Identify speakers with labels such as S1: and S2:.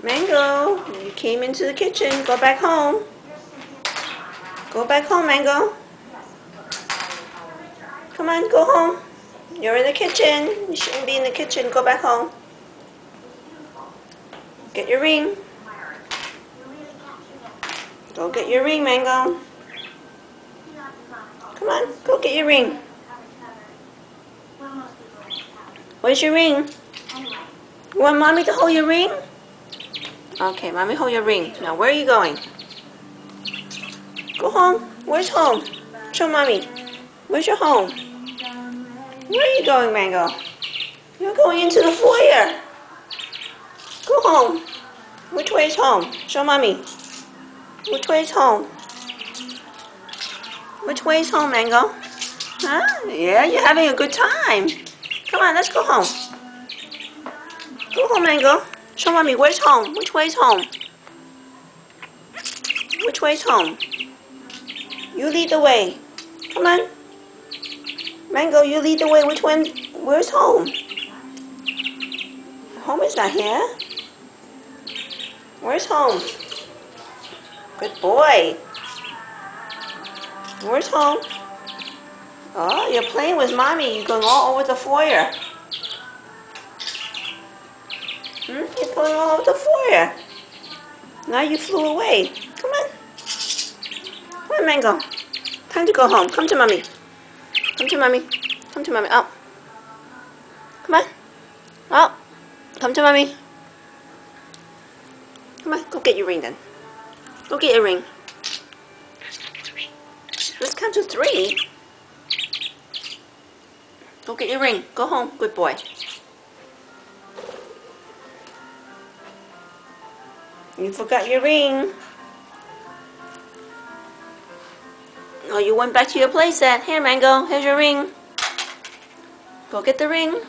S1: Mango, you came into the kitchen. Go back home. Go back home, Mango. Come on, go home. You're in the kitchen. You shouldn't be in the kitchen. Go back home. Get your ring. Go get your ring, Mango. Come on, go get your ring. Where's your ring? You want Mommy to hold your ring? Okay, Mommy hold your ring. Now, where are you going? Go home. Where's home? Show Mommy. Where's your home? Where are you going, Mango? You're going into the foyer. Go home. Which way is home? Show Mommy. Which way is home? Which way is home, Mango? Huh? Yeah, you're having a good time. Come on, let's go home. Go home, Mango. Show Mommy, where's home? Which way is home? Which way is home? You lead the way. Come on. Mango, you lead the way. Which one? Where's home? Home is not here. Where's home? Good boy. Where's home? Oh, you're playing with Mommy. You're going all over the foyer. You're going all over the foyer. Now you flew away. Come on. Come on, Mango. Time to go home. Come to Mommy. Come to Mommy. Come to Mommy. Up. Come on. Up. Come to Mommy. Come on. Go get your ring then. Go get your ring. Let's count to 3. Go get your ring. Go home. Good boy. You forgot your ring. Oh, you went back to your playset. Here, Mango. Here's your ring. Go get the ring.